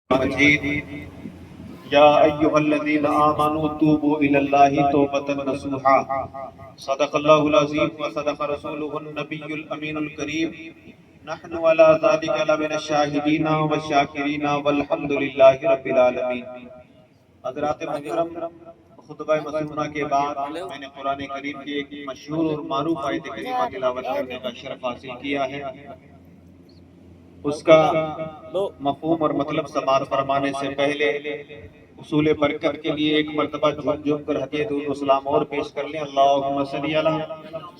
مجید یا ایہا الذین آمنوا توبوا الی اللہ توبۃ نصوحا صدق اللہ العظیم وصدق رسولہ النبی الامین الکریم نحن علی ذلک لمن الشاہدین والشاکرین والحمد للہ رب العالمین۔ حضرات محترم، خطبہ مسنونہ کے بعد میں نے قرآن کریم کی ایک مشہور اور معروف آیت کریمہ تلاوت کرنے کا شرف حاصل کیا ہے۔ اس کا مفہوم اور مطلب سماعت فرمانے سے پہلے اصول برکت کے لیے ایک مرتبہ جھوم جھوم کر حدیث درود و سلام اور پیش کر لیں۔ اللہم صلی علی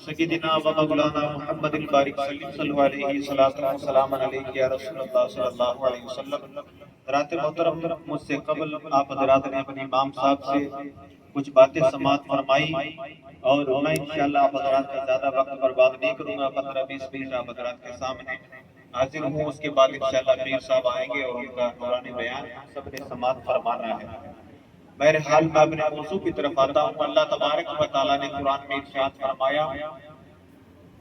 سیدنا و مولانا محمد البارک صلی اللہ علیہ وسلم علیہ یا رسول اللہ صلی اللہ علیہ وسلم۔ حضرات محترم، مجھ سے قبل آپ حضرات نے اپنے امام صاحب سے کچھ باتیں سماعت فرمائی اور میں انشاءاللہ آپ حضرات کا زیادہ وقت برباد نہیں کروں گا۔ 15-20 منٹ آپ حضرات کے سامنے حاضر ہوں، اس کے بعد انشاءاللہ پیر صاحب آئیں گے اور ان کا نورانی بیان سب نے سماعت فرمانا ہے۔ بہرحال میں اپنے موضوع کی طرف آتا ہوں۔ اللہ تبارک و تعالیٰ نے قرآن میں ارشاد فرمایا،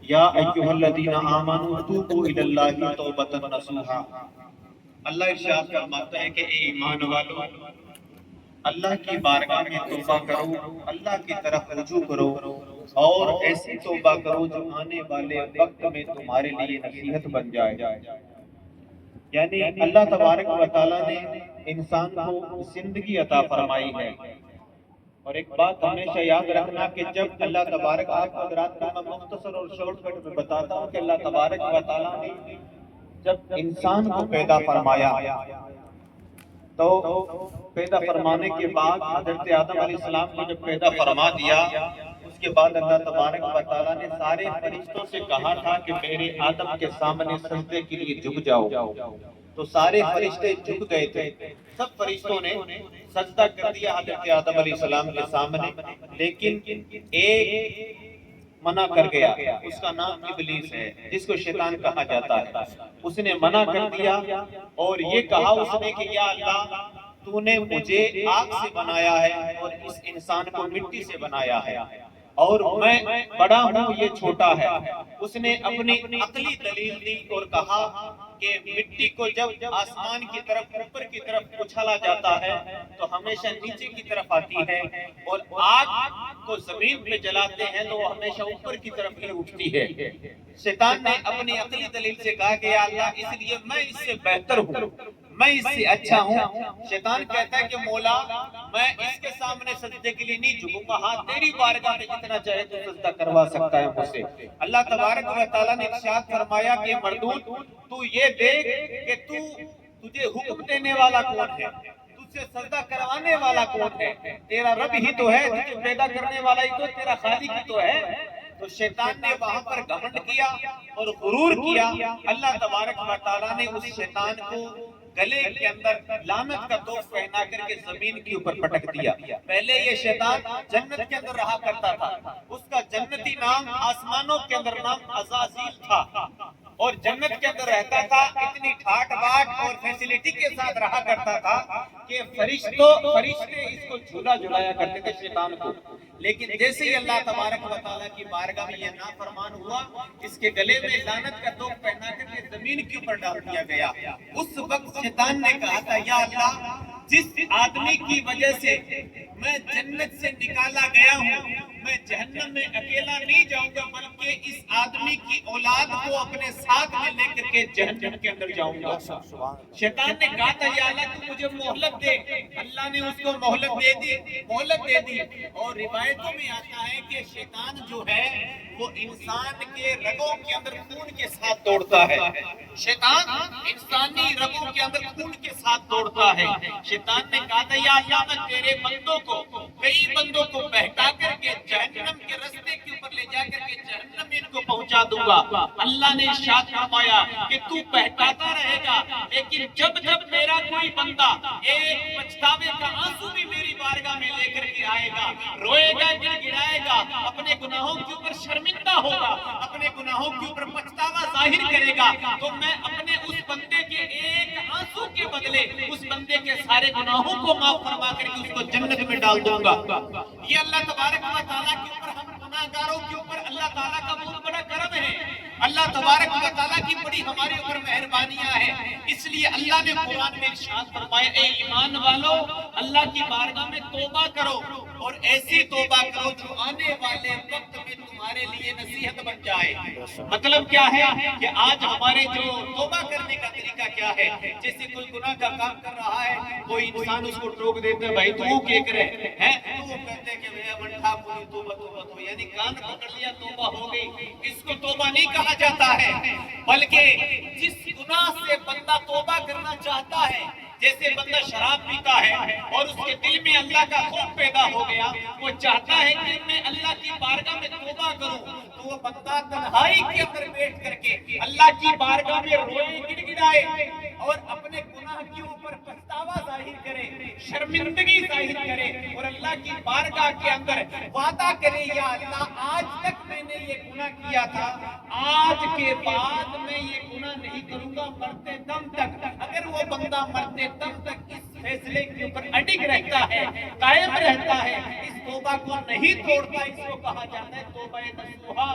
یا ایھا الذین آمنوا توبوا الی اللہ توبۃ نصوحا۔ اللہ ارشاد فرماتا ہے کہ اے ایمان والو، اللہ کی بارگاہ میں توبہ کرو، اللہ کی طرف رجوع کرو اور ایسی توبہ کرو جو آنے والے وقت میں تمہارے لیے نصیحت بن جائے۔ یعنی اللہ تبارک و تعالیٰ نے انسان کو زندگی عطا فرمائی ہے، اور ایک بات ہمیشہ یاد رکھنا کہ جب اللہ تبارک، آپ حضرات کو میں مختصر اور شارٹ کٹ میں بتاتا ہوں کہ اللہ تبارک و تعالیٰ نے جب انسان کو پیدا فرمایا تو پیدا فرمانے کے بعد حضرت آدم علیہ السلام کو جب پیدا فرما دیا، اس کے بعد اللہ تبارک و تعالیٰ نے سارے فرشتوں سے کہا تھا کہ میرے آدم کے سامنے سجدے کے لیے جھک جاؤ، تو سارے فرشتے جھک گئے تھے، سب فرشتوں نے سجدہ کر دیا حضرت آدم علیہ السلام کے سامنے، لیکن ایک منع کر گیا، اس کا نام ابلیس ہے، جس کو شیطان کہا جاتا ہے۔ اس نے منع کر دیا اور یہ کہا اس نے کہ یا اللہ، تو نے مجھے آگ سے بنایا ہے اور اس انسان کو مٹی سے بنایا ہے، اور میں بڑا ہوں یہ چھوٹا ہے۔ اس نے اپنی عقلی دلیل دی اور کہا کہ مٹی کو جب آسمان کی طرف، اوپر کی طرف اچھالا جاتا ہے تو ہمیشہ نیچے کی طرف آتی ہے، اور آگ کو زمین پہ جلاتے ہیں تو وہ ہمیشہ اوپر کی طرف ہی اٹھتی ہے۔ شیطان نے اپنی عقلی دلیل سے کہا کہ یا اللہ، اس لیے میں اس سے بہتر ہوں، میں اس سے اچھا ہوں۔ شیطان کہتا ہے کہ مولا، میں اس کے سامنے سجدے کے لیے نہیں جھکوں گا، ہاں تیری بارگاہ میں جتنا چاہے تو سجدہ کروا سکتا ہے مجھ سے۔ اللہ تبارک و تعالیٰ نے ارشاد فرمایا کہ مردود، تو یہ دیکھ کہ تجھے حکم دینے والا کون ہے، تجھ سے سجدہ کروانے والا کون ہے، تیرا رب ہی تو ہے، تجھے پیدا کرنے والا ہی تو، تیرا خالق ہی تو ہے۔ تو شیطان نے وہاں پر گھمنڈ کیا اور غرور کیا۔ اللہ تبارک و تعالیٰ نے اس شیطان کو گلے کے اندر لعنت کا توق پہنا کر کے زمین کے اوپر پٹک دیا۔ پہلے یہ شیطان جنت کے اندر رہا کرتا تھا، اس کا جنتی نام، آسمانوں کے اندر نام عزازیل تھا، اور جنت کے اندر رہتا تھا، اتنی ٹھاٹ باٹ اور فیسیلیٹی کے ساتھ رہا کرتا تھا کہ فرشتے اس کو جھولا جھلایا کرتے تھے شیطان کو۔ لیکن جیسے ہی اللہ تبارک و تعالیٰ کی بارگاہ میں یہ نافرمان ہوا، اس کے گلے میں لعنت کا توق پہنا کر کے زمین کے اوپر ڈال دیا گیا۔ اس وقت شیطان نے کہا تھا یا اللہ، جس آدمی کی وجہ سے میں جنت سے نکالا گیا ہوں، میں جہنم میں اکیلا نہیں جاؤں گا، بلکہ اس آدمی کی اولاد کو اپنے ساتھ میں لے کر کے جہنم کے اندر جاؤں گا۔ شیطان نے کہا تھا یا اللہ، تو مجھے مہلت دے۔ اللہ نے اس کو مہلت دے دی، اور روایتوں میں آتا ہے کہ شیطان جو ہے وہ انسان کے رگوں کے اندر خون کے ساتھ دوڑتا ہے۔ شیطان انسانی رگوں کے اندر خون کے ساتھ دوڑتا ہے۔ شیطان نے کہا تھا یا اللہ، میں تیرے بندوں کو، کئی بندوں کو بہکا کر کے جہنم کے رستے کے اوپر لے جا کر کے جہنم میں ان کو پہنچا دوں گا۔ اللہ نے ارشاد فرمایا کہ تو بہکاتا رہے گا، لیکن جب میرا کوئی بندہ ایک پچھتاوے کا آنسو بھی میری بارگاہ میں لے کر کے آئے گا، روئے گا، گڑگڑائے گا، اپنے گناہوں کے اوپر شرمندہ ہوگا، اپنے گناہوں کے اوپر پچھتاوا ظاہر کرے گا، تو میں اپنے اس بندے کے ایک آنسو کے بدلے اس بندے کے سارے گناہوں کو معاف فرما کر کے اس کو جنت میں ڈال دوں گا۔ یہ اللہ تبارک و تعالیٰ کے اوپر، ہم گناہگاروں کے اوپر اللہ تعالیٰ کا بہت بڑا کرم ہے اللہ تبارک و تعالیٰ کی بڑی ہمارے اوپر مہربانیاں ہیں، اس لیے اللہ نے قرآن میں ارشاد فرمایا اے ایمان والو اللہ کی بارگاہ میں توبہ کرو اور ایسی توبہ کرو جو آنے والے وقت میں تمہارے لیے نصیحت بن جائے۔ مطلب کیا ہے کہ آج ہمارے جو توبہ کرنے کا طریقہ کیا ہے، جیسے کوئی گناہ کا کام کر رہا ہے، کوئی انسان اس کو ٹوک دیتا ہے بھائی تو کیا کرے ہیں، تو وہ کہتے ہیں کہ منٹھا پوری توبہ توبہ تو، یعنی کان پکڑ لیا توبہ ہو گئی۔ اس کو توبہ نہیں کہا جاتا ہے، بلکہ جس گناہ سے بندہ توبہ کرنا چاہتا ہے، جیسے بندہ شراب پیتا ہے اور اس کے دل میں اللہ کا خوف پیدا ہو گیا، وہ چاہتا ہے کہ میں اللہ کی بارگاہ میں توبہ کروں، تو وہ بندہ تنہائی کے اندر بیٹھ کر کے اللہ کی بارگاہ میں روئے گڑ گڑائے اور اپنے گناہ کے اوپر پچھتاوا ظاہر کرے، شرمندگی ظاہر کرے اور اللہ کی بارگاہ کے اندر وعدہ کرے یا اللہ آج تک میں نے یہ گناہ کیا تھا، آج کے بعد میں یہ گناہ نہیں کروں گا مرتے دم تک۔ اگر وہ بندہ مرتے دم تک اس فیصلے کے اوپر اٹک رہتا ہے، قائم رہتا ہے، اس توبہ کو نہیں توڑتا، اس کو کہا جاتا ہے توبہ نصوحہ،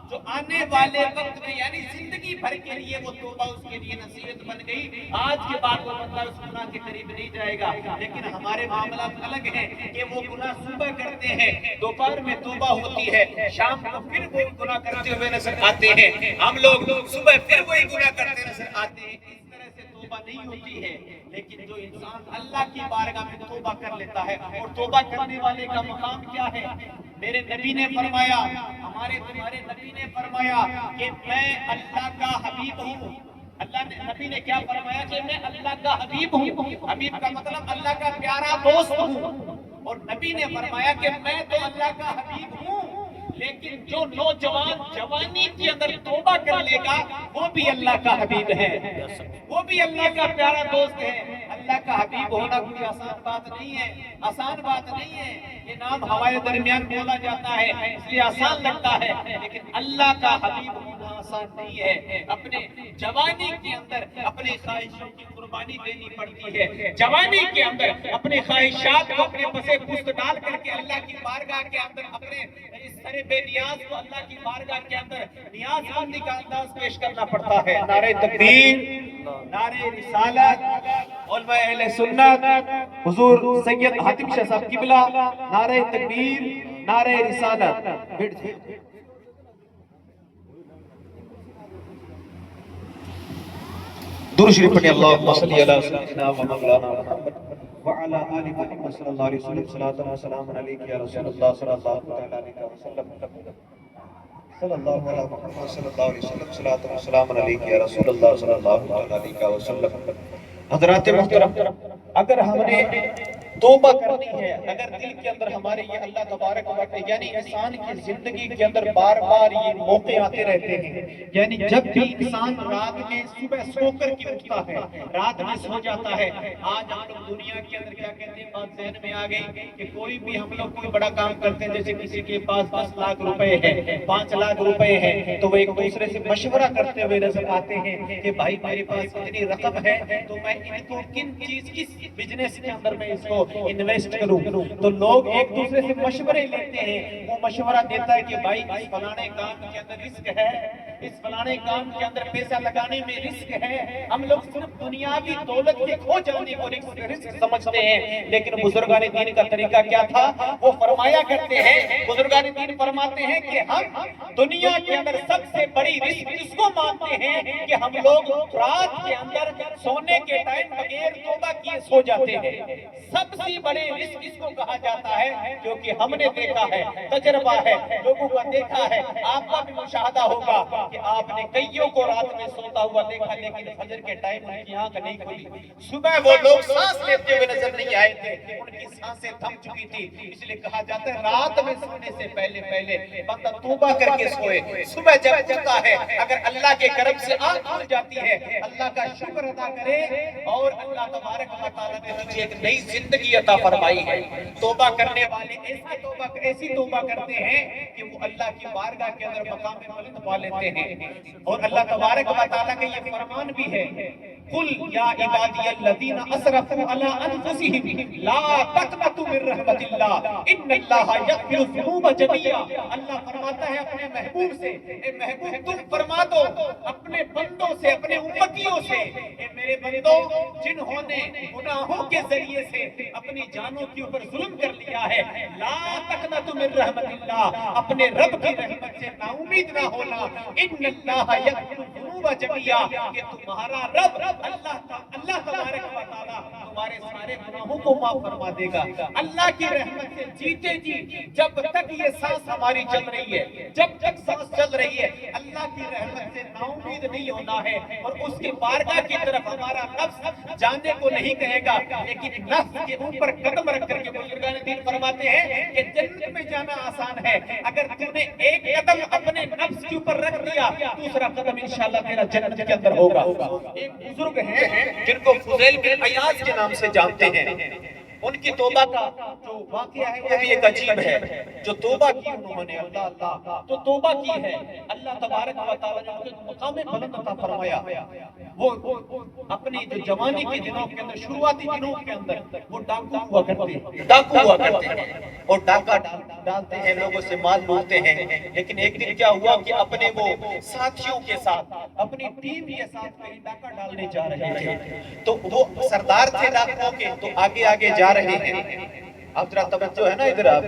جو آنے والے وقت میں یعنی زندگی بھر کے لیے وہ توبہ اس کے لیے نصیحت بن گئی۔ آج کے بعد وہ بندہ اس گناہ کے قریب نہیں جائے گا۔ لیکن ہمارے معاملات الگ ہیں کہ وہ گناہ صبح کرتے ہیں، دوپہر میں توبہ ہوتی ہے، شام کو پھر وہ گناہ کرتے ہوئے نظر آتے ہیں، ہم لوگ صبح پھر وہی گناہ کرتے نظر آتے ہیں۔ اس طرح سے توبہ نہیں ہوتی ہے۔ لیکن جو انسان اللہ کی بارگاہ میں توبہ کر لیتا ہے، اور توبہ کرنے والے کا مقام کیا ہے؟ میرے نبی نے فرمایا، ہمارے تمہارے نبی نے فرمایا کہ میں اللہ کا حبیب ہوں۔ اللہ نے نبی نے کیا فرمایا کہ میں اللہ کا حبیب ہوں۔ حبیب کا مطلب اللہ کا پیارا دوست ہوں، اور نبی نے فرمایا کہ میں تو اللہ کا حبیب ہوں، لیکن جو نوجوان جوانی کے اندر توبہ کر لے گا وہ بھی اللہ کا حبیب ہے، وہ بھی اللہ کا پیارا دوست ہے۔ اللہ کا حبیب ہونا کوئی آسان بات نہیں ہے، آسان بات نہیں ہے۔ یہ نام ہمارے درمیان بولا جاتا ہے اس لیے آسان لگتا ہے، لیکن اللہ کا حبیب ہونا آسان نہیں ہے۔ اپنے جوانی کے اندر اپنے خواہشوں کی قربانی دینی پڑتی ہے، جوانی کے اندر اپنے خواہشات کو اپنے پسے پوست ڈال کر کے اللہ کی بارگاہ کے اندر اپنے اس طرح بے نیاز کو اللہ کی بارگاہ کے اندر نیاز مندی کا انداز پیش کرنا پڑتا ہے۔ نعرہ تکبیر، نعرہ رسالت، علماء اہل سنت، حضور سید حاتم شاہ صاحب قبلہ، نعرہ تکبیر، نعرہ رسالت۔ درود شریف پڑھیں، اللہم صلی علی سیدنا و مولانا محمد وعلی آل محمد صلی اللہ علیہ وسلم، صلاۃ و سلام علیک یا رسول اللہ صلی اللہ علیہ وسلم، صلی اللہ علیہ محمد صلی اللہ علیہ وسلم، صلاۃ و سلام علیک یا رسول اللہ صلی اللہ علیہ وسلم۔ حضرات محترم، اگر ہم نے توبہ کرنی ہے، اگر دل کے اندر ہمارے یہ اللہ تبارک و تعالی یعنی انسان کی زندگی کے اندر بار بار یہ موقع آتے رہتے ہیں، یعنی جب بھی انسان رات میں صبح سو کر کے اٹھتا ہے، رات میں سو جاتا ہے۔ آج ہم لوگ دنیا کے اندر کیا کہتے ہیں، بات ذہن میں آ گئی کہ کوئی بھی ہم لوگ کوئی بڑا کام کرتے ہیں، جیسے کسی کے پاس 10 لاکھ روپے ہے، 5 لاکھ روپے ہے، تو وہ ایک دوسرے سے مشورہ کرتے ہوئے نظر آتے ہیں کہ بھائی میرے پاس اتنی رقم ہے تو میں ان کو کس بزنس کے اندر میں اس کو انویسٹ کروں، تو لوگ ایک دوسرے سے مشورے لیتے ہیں۔ وہ مشورہ دیتا ہے کہ بھائی اس فلانے کام کے اندر رسک ہے، اس فلانے کام کے اندر پیسہ لگانے میں رسک ہے۔ ہم لوگ صرف دنیاوی دولت کے کھو جانے کو رسک سمجھتے ہیں، لیکن بزرگان دین کا طریقہ کیا تھا؟ وہ فرمایا کرتے ہیں، بزرگان دین فرماتے ہیں کہ ہم دنیا کے اندر سب سے بڑی رسک اس کو مانتے ہیں کہ ہم لوگ رات کے اندر سونے کے ٹائم بغیر توبہ کیے سو جاتے ہیں۔ سب سے بڑے رزق اس کو کہا جاتا ہے، کیونکہ ہم نے دیکھا ہے، تجربہ ہے، لوگوں کا دیکھا ہے، آپ کا بھی مشاہدہ ہوگا کہ آپ نے کئیوں کو رات میں سوتا ہوا دیکھا، لیکن فجر کے ٹائم ان کی آنکھ نہیں کھلی۔ صبح وہ لوگ سانس لیتے ہوئے نظر نہیں آئے تھے، ان کی سانسیں تھم چکی تھی۔ اس لیے کہا جاتا ہے رات میں سونے سے پہلے بندہ توبہ کر کے سوئے، صبح جب اٹھتا ہے اگر اللہ کے کرم سے آنکھ کھل جاتی ہے، اللہ کا شکر ادا کرے، اور اللہ تبارک و تعالیٰ نے تجھے ایک نئی زندگی عطا فرمائی ہے۔ توبہ کرنے والے ایسی توبہ کرتے ہیں کہ وہ اللہ کی بارگاہ کے اندر مقام بلند پا لیتے ہیں، اور اللہ تبارک و تعالیٰ کا یہ فرمان بھی ہے، قل یا عبادی الذین اسرفوا علی انفسہم لا تقنطوا من رحمت اللہ ان اللہ یغفر الذنوب جميعا۔ اللہ فرماتا ہے اپنے محبوب سے، اے محبوب تم فرما دو اپنے بندوں سے، اپنے امتیوں سے، اے میرے بندوں جنہوں نے گناہوں کے ذریعے سے اپنی جانوں کے اوپر ظلم کر لیا ہے، لا تقنطوا من رحمت اللہ، اپنے رب کی رحمت سے نا امید نہ ہونا، ان اللہ یغفر الذنوب جميعا، کہ تمہارا رب اللہ تبارک و تعالی تمہارے سارے گناہوں کو معاف فرما دے گا۔ اللہ کی رحمت سے جیتے جی جب تک یہ سانس ہماری چل رہی ہے، جب تک سانس چل رہی ہے، اللہ کی رحمت سے نا امید نہیں ہونا ہے، اور اس کے بارگاہ کی طرف ہمارا نفس جانے کو نہیں کہے گا، لیکن نفس کے اوپر قدم رکھ کر کے بزرگان دین فرماتے ہیں کہ جنت میں جانا آسان ہے، اگر تم نے ایک قدم اپنے نفس کے اوپر رکھ دیا، دوسرا قدم انشاءاللہ تیرا جنت کے اندر ہوگا۔ ایک بزرگ ہیں جن کو فضیل بن عیاض کے نام سے جانتے ہیں، ان کی توبہ کا جو واقعہ ہے وہ بھی ایک عجیب ہے۔ جو توبہ کی انہوں نے، اللہ جو توبہ کی ہے، اللہ تبارک و تعالی نے ان کو مقام بلند عطا فرمایا۔ وہ اپنی جو جوانی کے دنوں کے اندر، شروعاتی دنوں کے اندر وہ ڈاکو ہوا کرتے ہیں اور ڈاکہ ڈالتے ہیں، لوگوں سے مال لوٹتے ہیں۔ لیکن ایک دن کیا ہوا کہ اپنے وہ ساتھیوں کے ساتھ، اپنی ٹیم کے ساتھ کہیں ڈاکہ ڈالنے جا رہے تھے، تو وہ سردار تھے ڈاکوؤں کے، تو آگے آگے جا رہے ہیں۔ اب ذرا توجہ ہے نا ادھر، آپ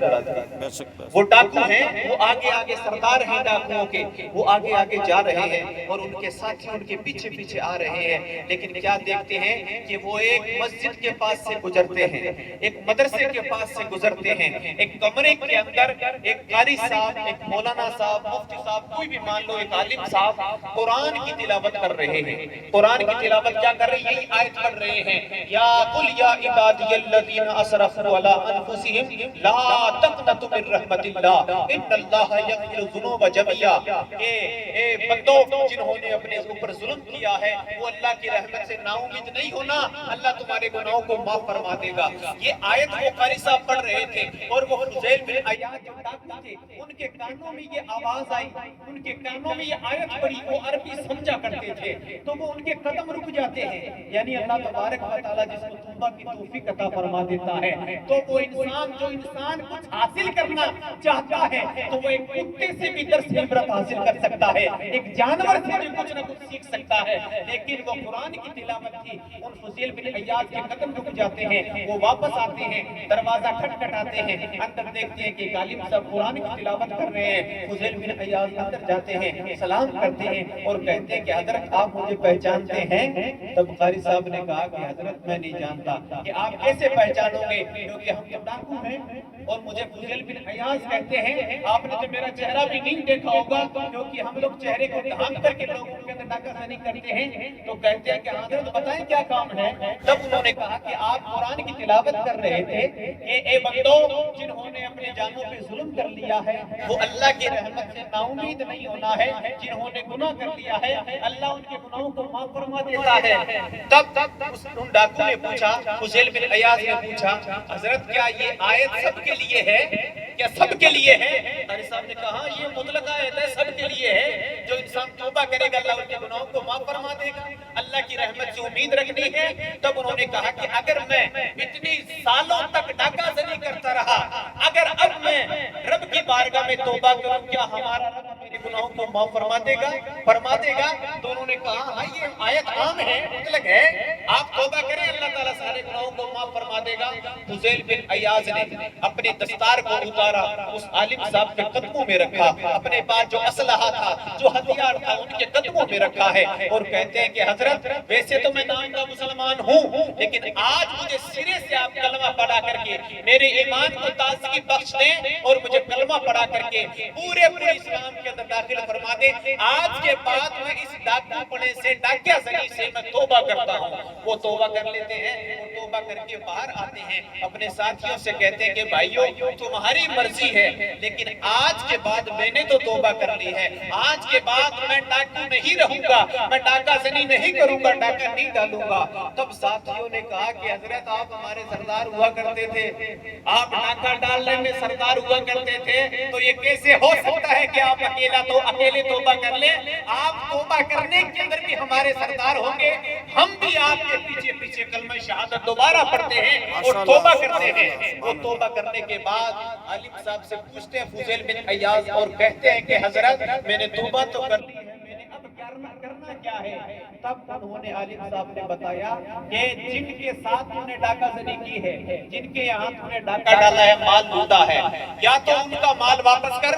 وہ ڈاکو ہیں، وہ آگے آگے سردار ہیں ڈاکوؤں کے، وہ آگے آگے جا رہے ہیں اور ان کے ساتھی ان کے پیچھے پیچھے آ رہے ہیں۔ لیکن کیا دیکھتے ہیں کہ وہ ایک مسجد کے پاس سے گزرتے ہیں، ایک مدرسے کے پاس سے گزرتے ہیں، ایک کمرے کے اندر ایک قاری صاحب، ایک مولانا صاحب، مفتی صاحب، کوئی بھی مان لو، ایک عالم صاحب قرآن کی تلاوت کر رہے ہیں۔ قرآن کی تلاوت کیا کر رہے ہیں؟ یہی آیت پڑھ رہے ہیں، یا قل یا عبادی الذین اسرفوا علی انفسہم لا تقنطوا من رحمت اللہ ان اللہ یغفر الذنوب جميعا۔ اے بندوں جنہوں نے اپنے اوپر ظلم کیا ہے، وہ اللہ کی رحمت سے نا امید نہیں ہونا، اللہ تمہارے گناہوں کو معاف فرما دے گا۔ یہ آیت وہ قاری صاحب پڑھ رہے تھے اور وہ فضیل بن عیاض جو ڈاکو تھے، ان کے کانوں میں یہ آواز آئی، ان کے کانوں میں یہ آیت پڑھی، وہ عربی سمجھا کرتے تھے، تو وہ ان کے قدم رک جاتے ہیں۔ یعنی اللہ تبارک و تعالیٰ جس کو توبہ کی توفیق عطا فرما دیتا ہے، تو وہ جو انسان کچھ حاصل کرنا چاہتا ہے، تو وہ ایک کتے سے بھی درس عبرت حاصل کر سکتا ہے، ایک جانور سے بھی کچھ نہ کچھ سیکھ سکتا ہے۔ لیکن وہ قرآن کی تلاوت تھی، ان فضیل بن عیاض کے قدم رک جاتے ہیں، وہ واپس آتے ہیں، دروازہ کھٹکھٹاتے ہیں، اندر دیکھتے ہیں کہ غالب صاحب قرآن کی تلاوت کر رہے ہیں۔ فضیل بن عیاض اندر جاتے ہیں، سلام کرتے ہیں اور کہتے ہیں کہ حضرت آپ مجھے پہچانتے ہیں؟ تب قاری صاحب نے کہا کہ حضرت میں نہیں جانتا۔ کہ آپ کیسے پہچانو گے؟ کیونکہ ہم تو ڈاکو ہیں اور مجھے فضیل بن عیاض کہتے ہیں۔ آپ نے تو میرا چہرہ بھی نہیں دیکھا ہوگا، کیونکہ ہم لوگ چہرے کو ڈھانپ کر کے لوگوں کے اندر ڈاکہ زنی کرتے ہیں۔ تو کہتے ہیں کہ حضرت بتائیں کیا کام ہے؟ تب انہوں نے کہا کہ آپ قرآن کی تلاوت کر رہے تھے کہ اے بندو جنہوں نے اپنے جانوں پہ ظلم کر لیا ہے، وہ اللہ کی رحمت سے نا امید نہیں ہونا ہے، جنہوں نے گناہ کر لیا ہے اللہ ان کے گناہوں کو معاف فرما دیتا ہے۔ تب ان ڈاکو نے پوچھا، فضیل بن عیاض نے پوچھا، حضرت کیا یہ آیت سب کے لیے ہے؟ کیا سب کے لیے ہے؟ قاری صاحب نے کہا یہ مطلق آیت ہے، سب کے لیے ہے۔ جو انسان توبہ کرے گا اللہ ان کے گناہوں کو معاف فرما دے گا، اللہ کی رحمت سے امید رکھنی ہے۔ تب انہوں نے کہا کہ اگر میں اتنی سالوں تک ڈاکہ زنی کرتا رہا، اگر اب میں رب کی بارگاہ میں توبہ کروں، کیا ہمارا رب میرے گناہوں کو معاف فرما دے گا؟ فرما دے گا۔ تو انہوں نے کہا ہاں یہ آیت عام ہے، مطلق ہے، آپ توبہ کریں اللہ تعالیٰ سارے گناہوں کو معاف فرما دے گا۔ فضیل بن عیاض نے اپنے دستار کو اتارا، اس عالم صاحب کے قدموں میں رکھا، اپنے پاس جو اسلحہ تھا، جو ہتھیار تھا، ان کے قدموں میں رکھا ہے اور کہتے ہیں کہ حضرت ویسے تو میں نام کا مسلمان ہوں، لیکن آج مجھے سرے سے آپ کلمہ پڑھا کر کے میرے ایمان کو تازگی بخش دیں اور مجھے کلمہ پڑھا کر کے پورے اسلام کے اندر داخل فرما دیں۔ آج کے بعد میں اس ڈاکہ پڑھنے سے، ڈاکیہ زنی سے میں توبہ کرتا ہوں۔ وہ توبہ کر لیتے ہیں اور توبہ کر کے کے باہر آتے ہیں، اپنے ساتھیوں سے کہتے ہیں کہ بھائیو تمہاری مرضی ہے، لیکن آج کے بعد میں نے تو توبہ کر لی ہے، آج کے بعد میں ڈاکو نہیں رہوں گا، میں ڈاکہ زنی نہیں کروں گا، ڈاکہ نہیں ڈالوں گا۔ تب ساتھیوں نے کہا کہ حضرت آپ ہمارے سردار ہوا کرتے تھے، آپ ڈاکہ ڈالنے میں سردار ہوا کرتے تھے، تو یہ کیسے ہو سکتا ہے کہ آپ اکیلے توبہ کر لیں؟ آپ توبہ کرنے کے اندر بھی ہمارے سردار ہوں گے، ہم بھی آپ کے پیچھے پیچھے کلمہ شہادت دوبارہ پڑھتے ہیں اور توبہ کرتے ہیں۔ وہ توبہ کرنے کے بعد عالم صاحب سے پوچھتے ہیں فضیل بن عیاض اور کہتے ہیں کہ حضرت میں نے توبہ تو کر لی ہے، میں نے اب کرنا کیا ہے؟ تب انہوں نے عالم صاحب نے بتایا کہ جن کے ساتھ انہوں نے ڈاکہ زنی کی ہے، جن کے یہاں انہوں نے ڈاکہ ڈالا ہے، مال لوٹا ہے، یا تو ان کا مال واپس کر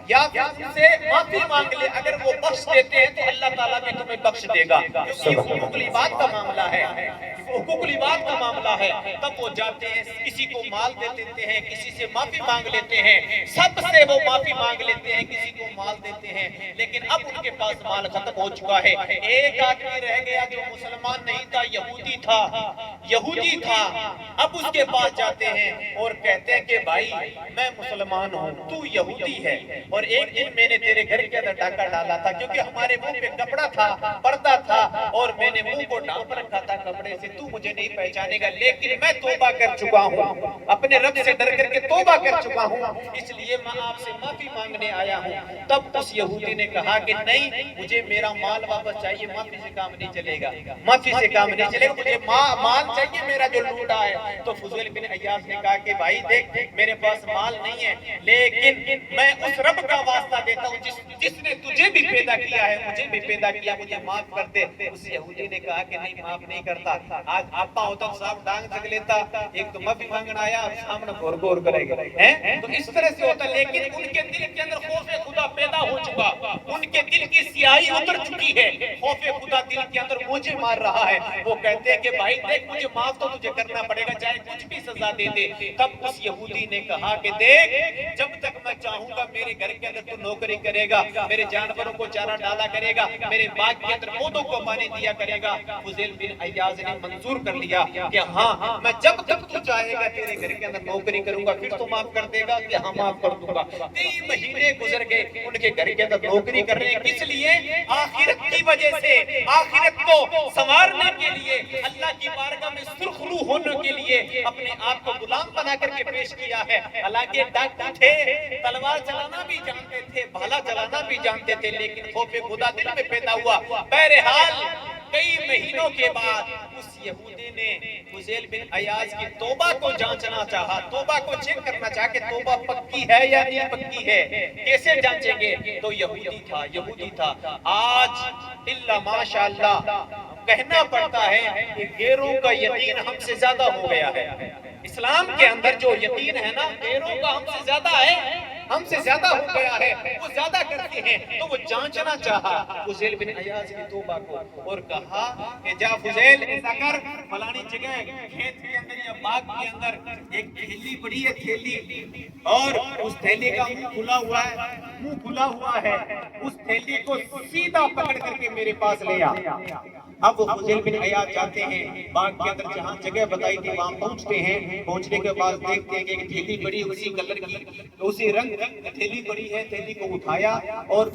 یا پھر ان سے معافی مانگ لے، اگر وہ بخش دیتے ہیں تو اللہ تعالیٰ بھی تمہیں بخش دے گا، کیونکہ یہ حقوق العباد کا معاملہ ہے، حقوق العباد کا معاملہ ہے۔ تب وہ جاتے ہیں، کسی کو مال دے دیتے ہیں، کسی سے معافی مانگ لیتے ہیں، سب سے وہ معافی مانگ لیتے ہیں، کسی کو مال دیتے ہیں، لیکن اب ان کے پاس مال ختم ہو چکا ہے۔ ایک آدمی رہ گیا جو مسلمان نہیں تھا، یہودی تھا، اب اس کے پاس جاتے ہیں اور کہتے ہیں کہ بھائی میں مسلمان ہوں، تو یہودی ہے، اور ایک دن میں نے تیرے گھر کے اندر ڈاکہ ڈالا تھا، کیونکہ ہمارے منہ پہ کپڑا تھا، پردہ تھا، اور میں نے منہ کو ڈھانپ رکھا تھا کپڑے سے، تو مجھے نہیں پہچانے گا، لیکن میں توبہ کر چکا ہوں، اپنے رب سے ڈر کر کے توبہ کر چکا ہوں، اس لیے میں آپ سے معافی مانگنے آیا ہوں۔ تب اس یہودی نے کہا کہ نہیں، مجھے میرا مال واپس چاہیے، معافی سے کام نہیں چلے گا، معافی سے کام نہیں چلے گا، مجھے مال چاہیے میرا جو لوٹا ہے۔ تو فضیل بن عیاض نے کہا کہ بھائی دیکھ میرے پاس مال نہیں ہے، لیکن میں اس رب کا واسطہ دیتا ہوں جس نے تجھے بھی پیدا کیا ہے، مجھے بھی پیدا کیا، مجھے معاف کر دے۔ اس یہودی نے کہا کہ نہیں، معاف نہیں کرتا، آج آپا ہوتا صاحب ڈانگ تک لیتا، ایک تو معافی مانگنا آیا، سامنے گور کرے گا، تو اس طرح سے ہوتا، لیکن ان کے دل کے اندر خوف خدا پیدا ہو چکا، ان کے دل کی سیاہی اتر چکی ہے، خوف خدا دل کے اندر موجے مار رہا ہے۔ وہ کہتے ہیں کہ بھائی دیکھ مجھے معاف تو تجھے کرنا پڑے گا، چاہے کچھ بھی سزا دے دے۔ تب اس یہودی نے کہا کہ دیکھ جب تک میں چاہوں گا میرے گھر کے اندر تو نوکری کرے گا، میرے جانوروں کو چارہ ڈالا کرے گا، میرے باغ کے اندر پودوں کو پانی دیا کرے گا۔ فضیل بن عیاض نے منظور کر لیا کہ ہاں میں جب تک تو چاہے گا تیرے گھر کے اندر نوکری کروں گا، پھر تو معاف کر دے گا کہ ہاں معاف کر دوں گا۔ 3 مہینے گزر گئے، ان کے گھر کے اندر نوکری کر رہے ہیں، کس لیے؟ آخرت کی وجہ سے، آخرت کو سنوارنے کے لیے، اللہ کی بارگاہ میں سرخ روح ہونے کے لیے اپنے آپ کو غلام بنا کر کے پیش کیا ہے۔ حالانکہ ڈاکو تھے، تلوار چلانا بھی جانتے تھے، بھالا چلانا بھی جانتے تھے، لیکن خوف خدا دل میں پیدا ہوا۔ بہرحال کئی مہینوں کے بعد اس یہودی نے فضیل بن عیاض کی توبہ کو جانچنا چاہا، توبہ کو چیک کرنا چاہا کہ توبہ پکی ہے یا نہیں پکی ہے، کیسے جانچیں گے؟ تو یہودی تھا۔ آج الا ماشاءاللہ کہنا پڑتا ہے کہ غیروں کا یقین ہم سے زیادہ ہو گیا ہے۔ اسلام کے اندر جو یقین ہے نا، غیروں کا ہم سے زیادہ ہے، ہم سے زیادہ ہو گیا ہے، وہ زیادہ کرتے ہیں، تو وہ جانچنا چاہا فضیل بن عیاض کی توبہ کو، اور کہا کہ جا فضیل ایسا کر، فلانی جگہ کھیت کے اندر یا باغ کے اندر ایک تھیلی پڑی ہے، تھیلی، اور اس تھیلی کا منہ کھلا ہوا ہے، اس تھیلی کو سیدھا پکڑ کر کے میرے پاس لے آ۔ اب وہ فضیل بن عیاض جاتے ہیں، باغ کے اندر جہاں جگہ بتائی تھی وہاں پہنچتے ہیں، پہنچنے کے بعد دیکھتے ہیں کہ ایک تھیلی بڑی اسی کلر کی، اسی رنگ تھیلی بڑی ہے، تھیلی کو اٹھایا، اور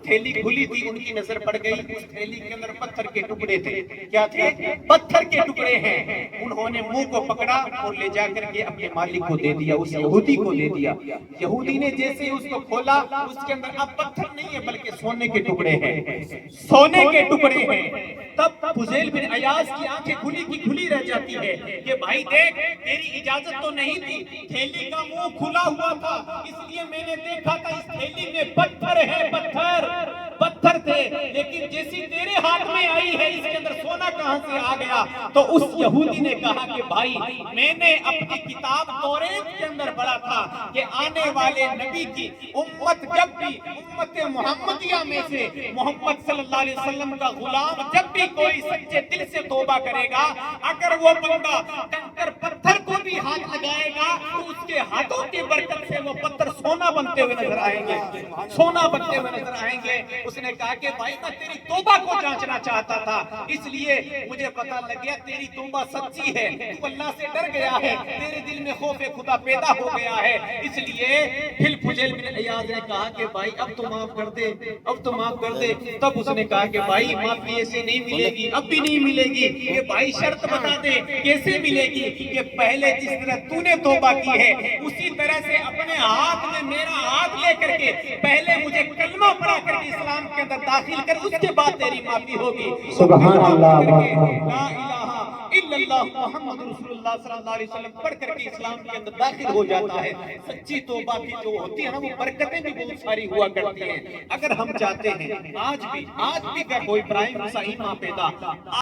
تھیلی کھلی تھی، ان کی نظر پڑ گئی، اس تھیلی کے اندر پتھر کے ٹکڑے تھے۔ کیا تھے؟ پتھر کے ٹکڑے ہیں۔ انہوں نے منہ کو پکڑا اور لے جا کر کے اپنے مالک کو دے دیا، اس یہودی کو دے دیا۔ یہودی نے جیسے ہی اس کو کھولا، اس کے اندر اب پتھر نہیں ہے بلکہ سونے کے ٹکڑے ہیں، سونے کے ٹکڑے ہیں۔ تب فضیل بن عیاض کی آنکھیں کھلی کی کھلی رہ جاتی ہے کہ بھائی دیکھ تیری اجازت تو نہیں تھی، تھیلی کا منہ کھلا ہوا تھا، اس لیے میں نے دیکھا تھا اس تھیلی میں پتھر ہے، پتھر تھے، لیکن جیسی تیرے ہاتھ میں آئی ہے اس کے اندر سونا کہاں سے آ گیا؟ تو اس یہودی نے کہا کہ بھائی میں نے اپنی کتاب توریت کے اندر پڑھا تھا کہ آنے والے نبی کی امت جب بھی، امت محمدیہ میں سے محمد صلی اللہ علیہ وسلم کا غلام جب بھی کوئی سچے دل سے توبہ کرے گا، اگر وہ بندہ کنکر پتھر کو بھی ہاتھ لگائے گا تو اس کے ہاتھوں کی برکت سے وہ پتھر سونا بنتے ہوئے نظر آئیں گے، سونا بنتے ہوئے نظر آئیں گے۔ اس نے کہا کہ بھائی میں تیری توبہ کو جانچنا چاہتا تھا، اس لیے مجھے پتہ لگ گیا تیری توبہ سچی ہے، تو اللہ سے ڈر گیا ہے، تیرے دل میں خوف خدا پیدا ہو گیا ہے، اس لیے پھر فضیل بن عیاض نے کہا کہ بھائی اب تو معاف کر دے، اب تو معاف کر دے۔ تب اس نے کہا کہ بھائی معافی ایسے نہیں ملے گی، اب بھی نہیں ملے گی، کہ بھائی شرط بتا دے کیسے ملے گی، کہ پہلے جس طرح تو نے توبہ کی ہے اسی طرح سے اپنے ہاتھ میں میرا ہاتھ لے کر کے پہلے مجھے کلمہ پڑھا کر کے اسلام کے اندر داخل کر، اس کے بعد تیری معافی ہوگی۔ سبحان اللہ، لا الہ الا اللہ محمد رسول اللہ صلی اللہ علیہ وسلم پڑھ کر کے اسلام کے اندر داخل ہو جاتا ہے۔ سچی توبہ کی جو ہوتی ہے نا وہ برکتیں بھی بہت ساری ہوا کرتی ہیں۔ اگر ہم چاہتے ہیں آج بھی کا کوئی ابراہیم موسیٰ ماں پیدا